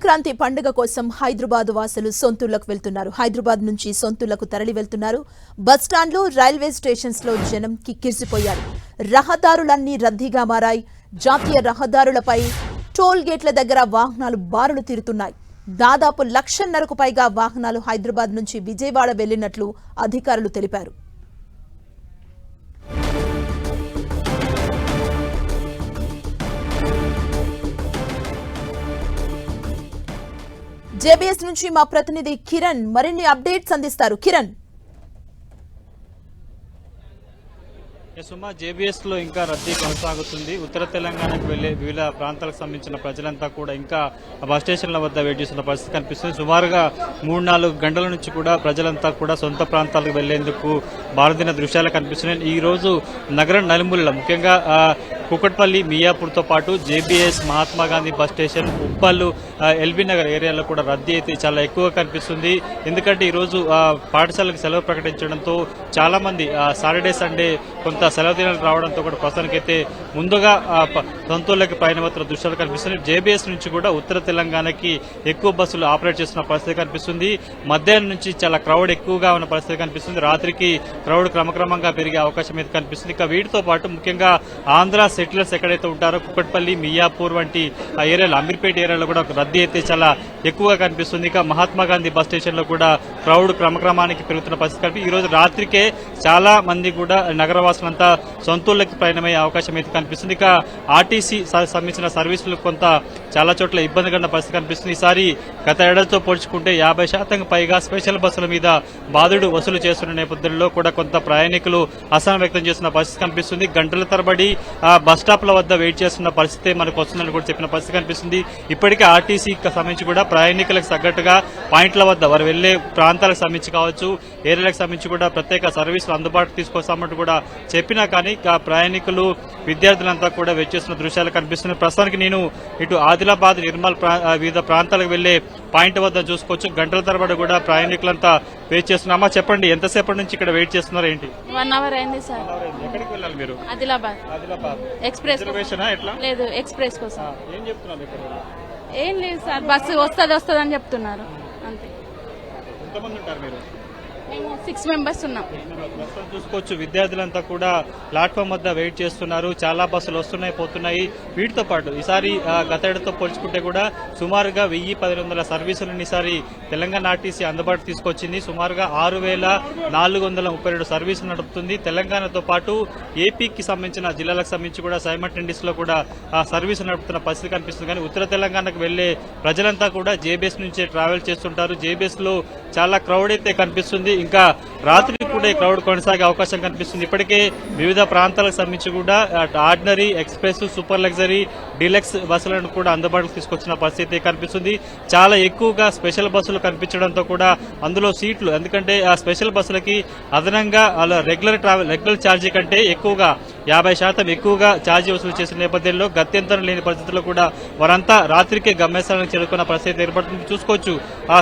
సంక్రాంతి పండుగ కోసం హైదరాబాద్ వాసులు సొంతూళ్లకు వెళ్తున్నారు. హైదరాబాద్ నుంచి సొంతూళ్లకు తరలి వెళ్తున్నారు. బస్టాండ్లు, రైల్వే స్టేషన్స్ లో జనం కిక్కిరిసిపోయారు. రహదారులన్నీ రద్దీగా మారాయి. జాతీయ రహదారులపై టోల్ గేట్ల దగ్గర వాహనాలు బారులు తీరుతున్నాయి. దాదాపు 1,50,000కు పైగా వాహనాలు హైదరాబాద్ నుంచి విజయవాడ వెళ్లినట్లు అధికారులు తెలిపారు. జేబీఎస్ నుంచి మా ప్రతినిధి కిరణ్ మరిన్ని అప్డేట్స్ అందిస్తారు. కిరణ్, జేబీఎస్ లో ఇంకా రద్దీ కొనసాగుతుంది. ఉత్తర తెలంగాణకు వెళ్లే వివిధ ప్రాంతాలకు సంబంధించిన ప్రజలంతా కూడా ఇంకా బస్ స్టేషన్ల వద్ద వెయిట్ చేస్తున్న పరిస్థితి కనిపిస్తుంది. సుమారుగా 3-4 గంటల నుంచి కూడా ప్రజలంతా కూడా సొంత ప్రాంతాలకు వెళ్లేందుకు బారుదిన దృశ్యాలు కనిపిస్తున్నాయి. ఈ రోజు నగరం నలుమూలల ముఖ్యంగా కుకట్పల్లి, మియాపూర్తో పాటు JBS, Mahatma Gandhi bus station, Uppal, LB Nagar ఏరియాలో కూడా రద్దీ అయితే చాలా ఎక్కువగా కనిపిస్తుంది. ఎందుకంటే ఈరోజు పాఠశాలకు సెలవు ప్రకటించడంతో చాలా మంది సాటర్డే, సండే కొంత సెలవు దినాలు రావడంతో కూడా ప్రస్తుతానికైతే ముందుగా సొంతూళ్లకి పయనమవుతున్న దృశ్యాలు కనిపిస్తున్నాయి. జేబీఎస్ నుంచి కూడా ఉత్తర తెలంగాణకి ఎక్కువ బస్సులు ఆపరేట్ చేస్తున్న పరిస్థితి కనిపిస్తుంది. మధ్యాహ్నం నుంచి చాలా క్రౌడ్ ఎక్కువగా ఉన్న పరిస్థితి కనిపిస్తుంది. రాత్రికి క్రౌడ్ క్రమక్రమంగా పెరిగే అవకాశం అయితే కనిపిస్తుంది. ఇక వీటితో పాటు ముఖ్యంగా ఆంధ్ర సెటిలర్స్ ఎక్కడైతే ఉంటారో కుకట్పల్లి, మియాపూర్ వంటి ఆ ఏరియాలో, అమీర్పేట ఏరియాలో కూడా రద్దీ అయితే చాలా ఎక్కువగా కనిపిస్తుంది. ఇక మహాత్మా గాంధీ బస్ స్టేషన్ లో కూడా క్రౌడ్ క్రమక్రమానికి పెరుగుతున్న పరిస్థితి కనిపిస్తుంది. ఈ రోజు రాత్రికే చాలా మంది కూడా నగరవాసులంతా సొంతూళ్లకి ప్రయాణమయ్యే అవకాశం అయితే కనిపిస్తుంది. ఇక ఆర్టీసీ సంబంధించిన సర్వీసులు కొంత చాలా చోట్ల ఇబ్బందిగా ఉన్న పరిస్థితి కనిపిస్తుంది. ఈసారి గత ఏడాదితో పోల్చుకుంటే 50% పైగా స్పెషల్ బస్సుల మీద బాధుడు వసూలు చేస్తున్న నేపథ్యంలో కూడా కొంత ప్రయాణికులు అసహనం వ్యక్తం చేస్తున్న పరిస్థితి కనిపిస్తుంది. గంటల తరబడి బస్ స్టాప్ల వద్ద వెయిట్ చేస్తున్న పరిస్థితి మనకు వస్తుందని కూడా చెప్పిన పరిస్థితి కనిపిస్తుంది. ఇప్పటికే ఆర్టీసీకి సంబంధించి కూడా ప్రయాణికులకు తగ్గట్టుగా పాయింట్ల వద్ద వారు వెళ్లే ప్రాంతాలకు సంబంధించి కావచ్చు, ఏరియాలకు సంబంధించి కూడా ప్రత్యేక సర్వీసులు అందుబాటులో తీసుకొస్తామంటూ కూడా చెప్పినా కానీ ప్రయాణికులు, విద్యార్థులంతా కూడా వెయిట్ చేస్తున్న దృశ్యాలు కనిపిస్తున్నాయి. ప్రస్తుతానికి నేను ఇటు ఆదిలాబాద్, నిర్మల్ వివిధ ప్రాంతాలకు వెళ్లే పాయింట్ వద్ద చూసుకోవచ్చు. గంటల తరబడి కూడా ప్రయాణికులంతా వెయిట్ చేస్తున్నామా? చెప్పండి, ఎంతసేపటి నుంచి ఇక్కడ వెయిట్ చేస్తున్నారు? ఏంటి? 1 అవర్ అయింది సార్. ఎక్కడికి వెళ్ళాలి మీరు? ఆదిలాబాద్ ఎక్స్ప్రెస్ లేదు, ఎక్స్ప్రెస్ కోసం. ఏం చెప్తున్నారు ఇక్కడ? ఏం లేదు సార్, బస్సు వస్తుంది అని చెప్తున్నారు అంతే. ఎంతమంది ఉంటారు మీరు? మేము 6 మెంబర్స్ ఉన్నాం. చూసుకోవచ్చు, విద్యార్థులంతా కూడా ప్లాట్ఫామ్ వద్ద వెయిట్ చేస్తున్నారు. చాలా బస్సులు వస్తున్నాయి, పోతున్నాయి. వీటితో పాటు ఈసారి గత ఏడాదితో పోల్చుకుంటే కూడా సుమారుగా 1,000-1,100 సర్వీసులను ఈసారి తెలంగాణ ఆర్టీసీ అందుబాటు తీసుకొచ్చింది. సుమారుగా 6,432 సర్వీసులు నడుపుతుంది. తెలంగాణతో పాటు ఏపీకి సంబంధించిన జిల్లాలకు సంబంధించి కూడా సైమల్టేనియస్ లో కూడా సర్వీసులు నడుపుతున్న పరిస్థితి కనిపిస్తుంది. కానీ ఉత్తర తెలంగాణకు వెళ్లే ప్రజలంతా కూడా జేబీఎస్ నుంచే ట్రావెల్ చేస్తుంటారు. జేబీఎస్ లో చాలా క్రౌడ్ అయితే కనిపిస్తుంది. ఇంకా రాత్రి కూడా ఈ క్రౌడ్ కొనసాగే అవకాశం కనిపిస్తుంది. ఇప్పటికే వివిధ ప్రాంతాలకు సంబంధించి కూడా ordinary, express, super luxury, deluxe బస్సులను కూడా అందుబాటులోకి తీసుకొచ్చిన పరిస్థితి కనిపిస్తుంది. చాలా ఎక్కువగా స్పెషల్ బస్సులు కనిపించడంతో కూడా అందులో సీట్లు, ఎందుకంటే ఆ స్పెషల్ బస్సులకి అదనంగా రెగ్యులర్ ఛార్జీ కంటే ఎక్కువగా 50% ఎక్కువగా ఛార్జీ వసూలు చేసిన నేపథ్యంలో గత్యంతరం లేని పరిస్థితుల్లో కూడా వారంతా రాత్రికే గమ్యస్థానానికి చేరుకున్న పరిస్థితి ఏర్పడుతుంది. చూసుకోవచ్చు,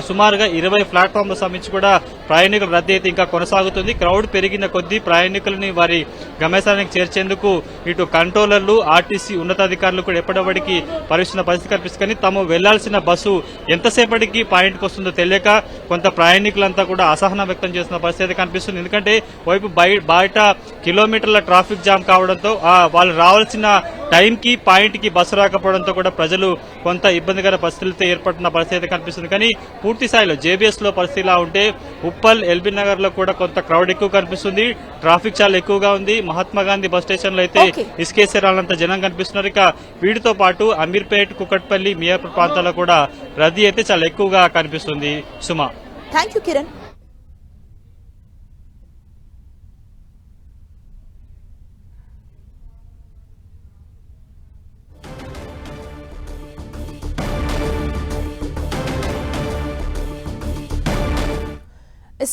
సుమారుగా 20 ప్లాట్ఫామ్లకు సంబంధించి కూడా ప్రయాణికుల రద్దీ అయితే ఇంకా కొనసాగుతుంది. క్రౌడ్ పెరిగిన కొద్దీ ప్రయాణికులని వారి గమ్యస్థానానికి చేర్చేందుకు ఇటు కంట్రోలర్లు, ఆర్టీసీ ఉన్నతాధికారులు కూడా ఎప్పటివరకు పరీక్షిస్తున్న పరిస్థితి కనిపిస్తుంది. కానీ తాము వెళ్లాల్సిన బస్సు ఎంతసేపటికి పాయింట్కి వస్తుందో తెలియక కొంత ప్రయాణికులంతా కూడా అసహనం వ్యక్తం చేస్తున్న పరిస్థితి కనిపిస్తుంది. ఎందుకంటే వైపు బయట కిలోమీటర్ల ట్రాఫిక్ జామ్ కావడంతో వాళ్ళు రావాల్సిన టైంకి, పాయింట్కి బస్సు రాకపోవడంతో కూడా ప్రజలు కొంత ఇబ్బందికర పరిస్థితులతో ఏర్పడుతున్న పరిస్థితి కనిపిస్తుంది. కానీ పూర్తి స్థాయిలో జేబీఎస్ లో పరిస్థితి ఇలా ఉంటే ఉప్పల్, ఎల్బీ నగర్ లో కూడా కొంత క్రౌడ్ ఎక్కువ కనిపిస్తుంది. ట్రాఫిక్ చాలా ఎక్కువగా ఉంది. మహాత్మా గాంధీ బస్ స్టేషన్ లో అయితే ఇసుకేసేరాలంత జనం కనిపిస్తున్నారు. ఇక వీటితో పాటు అమీర్పేట్, కుకట్పల్లి, మియాపూర్ ప్రాంతాల్లో కూడా రద్దీ అయితే చాలా ఎక్కువగా కనిపిస్తుంది. సుమా, థ్యాంక్ యూ కిరణ్.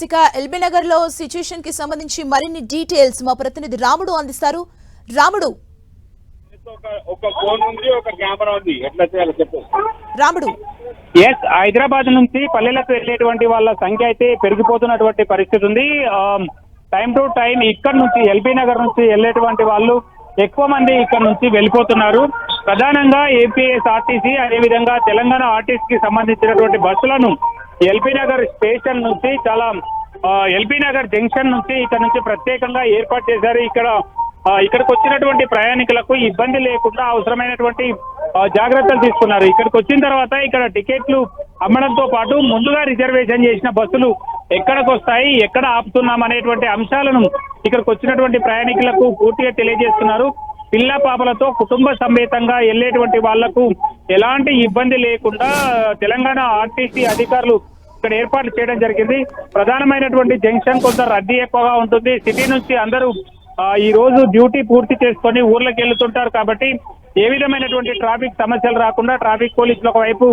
ఇక ఎల్బీ నగర్ లో సిచ్యుయేషన్ కి సంబంధించి మరిన్ని డీటెయిల్స్ మా ప్రతినిధి రాముడు అందిస్తారు. రాముడు, ఒక ఫోన్ ఉంది, ఒక కెమెరా ఉంది, ఎట్లా చేయాలో చెప్పు రాముడు. హైదరాబాద్ నుంచి పల్లెలకు వెళ్లేటువంటి వాళ్ళ సంఖ్య అయితే పెరిగిపోతున్నటువంటి పరిస్థితి ఉంది. టైం టు టైం ఇక్కడ నుంచి ఎల్బీ నగర్ నుంచి వెళ్లేటువంటి వాళ్ళు ఎక్కువ మంది ఇక్కడ నుంచి వెళ్ళిపోతున్నారు. ప్రధానంగా ఏపీఎస్ఆర్టీసీ అదేవిధంగా తెలంగాణ ఆర్టీసీకి సంబంధించినటువంటి బస్సులను ఎల్బీ నగర్ స్టేషన్ నుంచి చాలా ఎల్బీ నగర్ జంక్షన్ నుంచి ఇక్కడ నుంచి ప్రత్యేకంగా ఏర్పాటు చేశారు. ఇక్కడికి వచ్చినటువంటి ప్రయాణికులకు ఇబ్బంది లేకుండా అవసరమైనటువంటి జాగ్రత్తలు తీసుకున్నారు. ఇక్కడికి వచ్చిన తర్వాత ఇక్కడ టికెట్లు అమ్మడంతో పాటు ముందుగా రిజర్వేషన్ చేసిన బస్సులు ఎక్కడికి వస్తాయి, ఎక్కడ ఆపుతున్నాం అనేటువంటి అంశాలను ఇక్కడికి వచ్చినటువంటి ప్రయాణికులకు పూర్తిగా తెలియజేస్తున్నారు. పిల్ల పాపలతో కుటుంబ సమేతంగా వెళ్లేటువంటి వాళ్లకు ఎలాంటి ఇబ్బంది లేకుండా తెలంగాణ ఆర్టీసీ అధికారులు ఇక్కడ ఏర్పాట్లు చేయడం జరిగింది. ప్రధానమైనటువంటి జంక్షన్ కొంత రద్దీ ఎక్కువగా ఉంటుంది. సిటీ నుంచి అందరూ ఈ రోజు డ్యూటీ పూర్తి చేసుకొని ఊర్లకు వెళ్తుంటారు కాబట్టి ఏ విధమైనటువంటి ట్రాఫిక్ సమస్యలు రాకుండా ట్రాఫిక్ పోలీసులు ఒకవైపు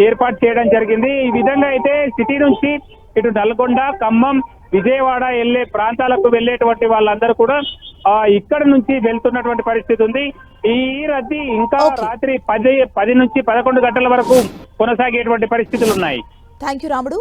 ఏర్పాటు చేయడం జరిగింది. ఈ విధంగా అయితే సిటీ నుంచి ఇటు నల్గొండ, ఖమ్మం, విజయవాడ వెళ్లే ప్రాంతాలకు వెళ్లేటువంటి వాళ్ళందరూ కూడా ఇక్కడ నుంచి వెళ్తున్నటువంటి పరిస్థితి ఉంది. ఈ రద్దీ ఇంకా రాత్రి 10 నుంచి 11 గంటల వరకు కొనసాగేటువంటి పరిస్థితులు ఉన్నాయి. థ్యాంక్ యూ రాముడు.